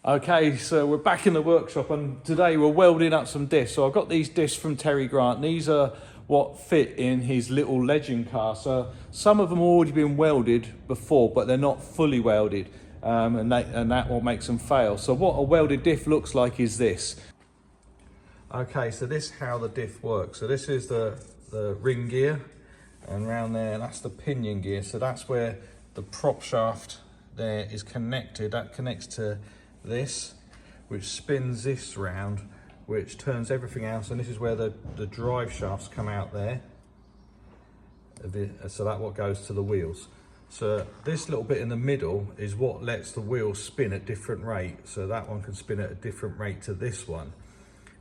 Okay, so we're back in the workshop and today we're welding up some discs. So I've got these discs from Terry Grant. These are what fit in his little Legend car. So some of them have already been welded before, but they're not fully welded, and that what makes them fail. So what a welded diff looks like is this. Okay, so this is how the diff works. So this is the ring gear, and around there, that's the pinion gear. So that's where the prop shaft there is connected. That connects to this, which spins this round, which turns everything else, and this is where the drive shafts come out there. So that what goes to the wheels. So this little bit in the middle is what lets the wheels spin at different rate. So that one can spin at a different rate to this one.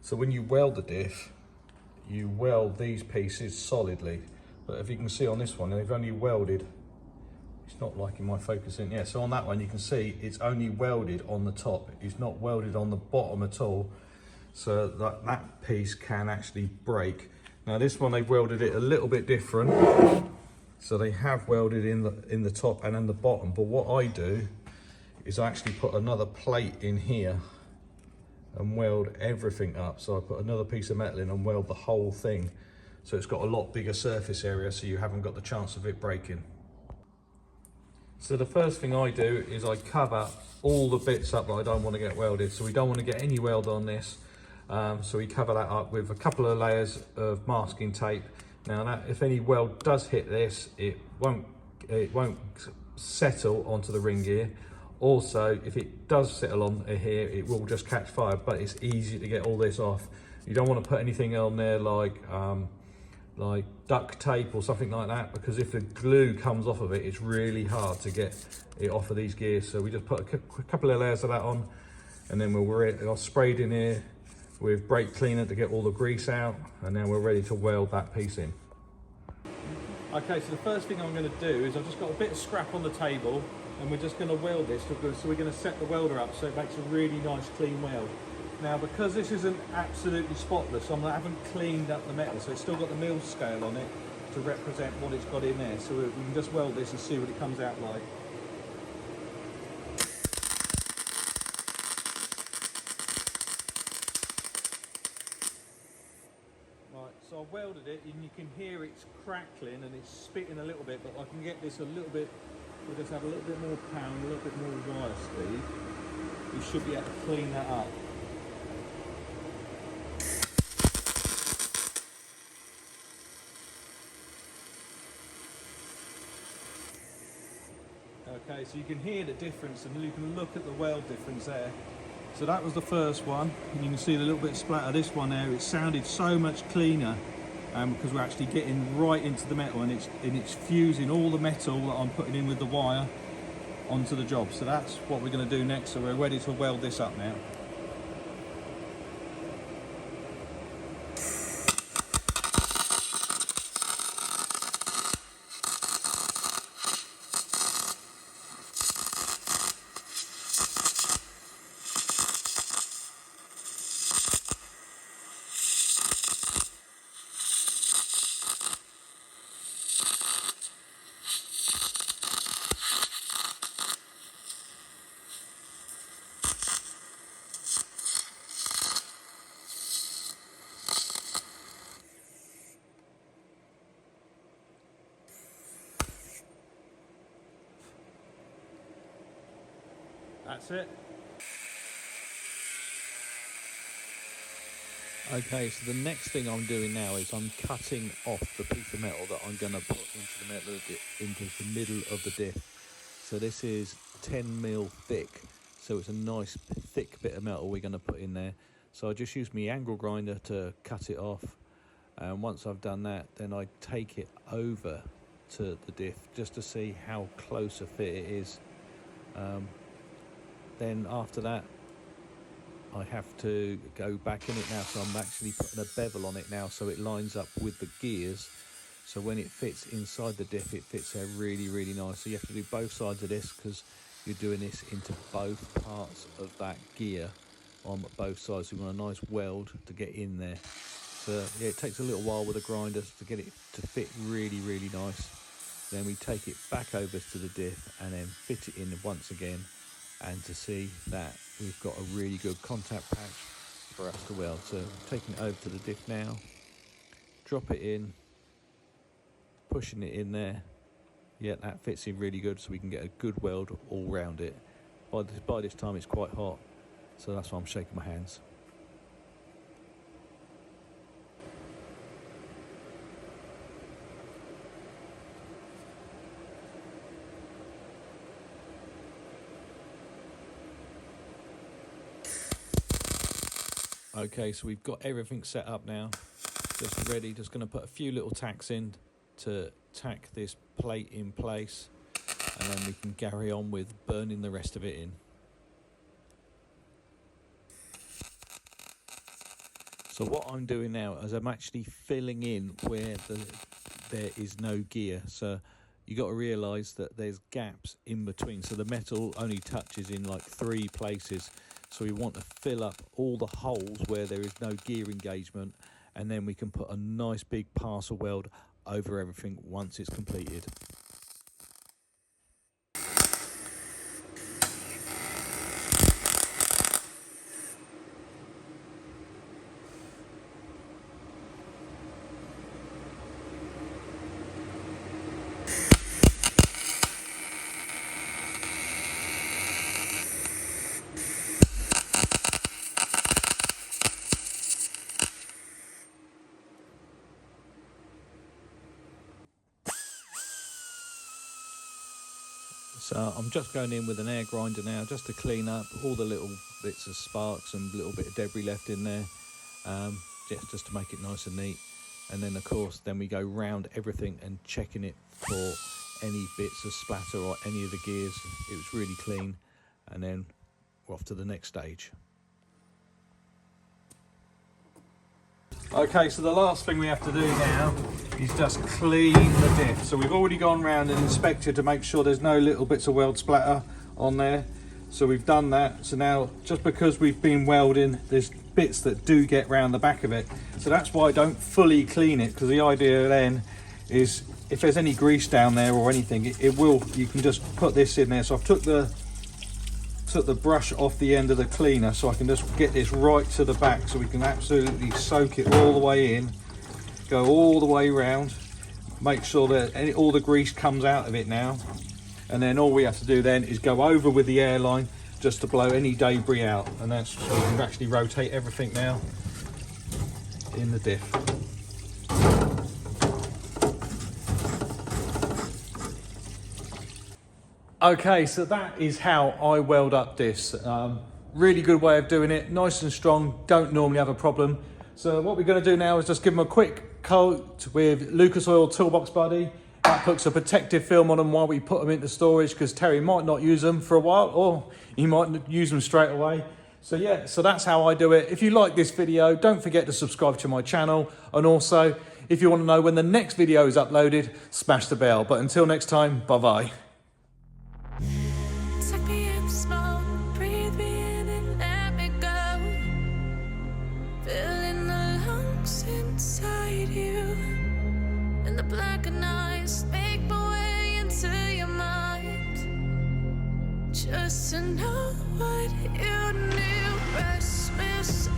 So when you weld the diff, you weld these pieces solidly. But if you can see on this one, they've only welded, it's not liking my focusing. Yeah, so on that one you can see it's only welded on the top. It's not welded on the bottom at all. So that piece can actually break. Now this one they've welded it a little bit different. So they have welded in the top and in the bottom. But what I do is I actually put another plate in here and weld everything up. So I put another piece of metal in and weld the whole thing. So it's got a lot bigger surface area, so you haven't got the chance of it breaking. So the first thing I do is I cover all the bits up that I don't want to get welded. So we don't want to get any weld on this. So we cover that up with a couple of layers of masking tape. Now if any weld does hit this, it won't settle onto the ring gear. Also, if it does settle on here, it will just catch fire, but it's easy to get all this off. You don't want to put anything on there like duct tape or something like that, because if the glue comes off of it, it's really hard to get it off of these gears. So we just put a couple of layers of that on, and then I'll spray it in here with brake cleaner to get all the grease out, and then we're ready to weld that piece in. Okay, so the first thing I'm going to do is I've just got a bit of scrap on the table, and we're just going to weld this. So we're going to set the welder up so it makes a really nice clean weld. Now, because this isn't absolutely spotless, I haven't cleaned up the metal, so it's still got the mill scale on it to represent what it's got in there. So we can just weld this and see what it comes out like. Right, so I've welded it, and you can hear it's crackling and it's spitting a little bit, but I can get this a little bit, we'll just have a little bit more pound, a little bit more wire speed. We should be able to clean that up. Okay, so you can hear the difference, and you can look at the weld difference there. So that was the first one, and you can see the little bit of splatter. This one there, it sounded so much cleaner because we're actually getting right into the metal, and it's fusing all the metal that I'm putting in with the wire onto the job. So that's what we're going to do next. So we're ready to weld this up now. That's it. Okay, so the next thing I'm doing now is I'm cutting off the piece of metal that I'm going to put into the middle of the diff. So this is 10 mil thick, so it's a nice thick bit of metal we're going to put in there. So I just use my angle grinder to cut it off, and once I've done that, then I take it over to the diff just to see how close a fit it is. Then after that, I have to go back in it now, so I'm actually putting a bevel on it now so it lines up with the gears. So when it fits inside the diff, it fits there really, really nice. So you have to do both sides of this because you're doing this into both parts of that gear on both sides. So you want a nice weld to get in there. So yeah, it takes a little while with the grinders to get it to fit really, really nice. Then we take it back over to the diff and then fit it in once again and to see that we've got a really good contact patch for us to weld. So taking it over to the diff now, drop it in, pushing it in there. Yeah, that fits in really good, so we can get a good weld all round it. By this time it's quite hot, so that's why I'm shaking my hands. Okay, so we've got everything set up now, just ready. Just going to put a few little tacks in to tack this plate in place, and then we can carry on with burning the rest of it in. So what I'm doing now is I'm actually filling in where there is no gear. So you got to realise that there's gaps in between. So the metal only touches in like 3 places. So we want to fill up all the holes where there is no gear engagement, and then we can put a nice big parcel weld over everything once it's completed. So I'm just going in with an air grinder now just to clean up all the little bits of sparks and little bit of debris left in there, just to make it nice and neat. And then of course then we go round everything and checking it for any bits of splatter or any of the gears. It was really clean, and then we're off to the next stage. Okay, so the last thing we have to do now is just clean the diff. So we've already gone round and inspected to make sure there's no little bits of weld splatter on there. So we've done that. So now, just because we've been welding, there's bits that do get round the back of it. So that's why I don't fully clean it, because the idea then is if there's any grease down there or anything, you can just put this in there. So I've took the brush off the end of the cleaner, so I can just get this right to the back, so we can absolutely soak it all the way in, go all the way around, make sure that all the grease comes out of it now, and then all we have to do then is go over with the airline just to blow any debris out, and that's so we can actually rotate everything now in the diff. Okay, so that is how I weld up this. Really good way of doing it, nice and strong, don't normally have a problem. So what we're going to do now is just give them a quick coat with Lucas Oil Toolbox Buddy. That puts a protective film on them while we put them into storage, because Terry might not use them for a while, or he might use them straight away. So yeah, so that's how I do it. If you like this video, don't forget to subscribe to my channel, and also if you want to know when the next video is uploaded, smash the bell. But until next time, bye bye. Suck me in the smoke, breathe me in and let me go. Filling the lungs inside you, and the blackened eyes make my way into your mind. Just to know what you knew, restless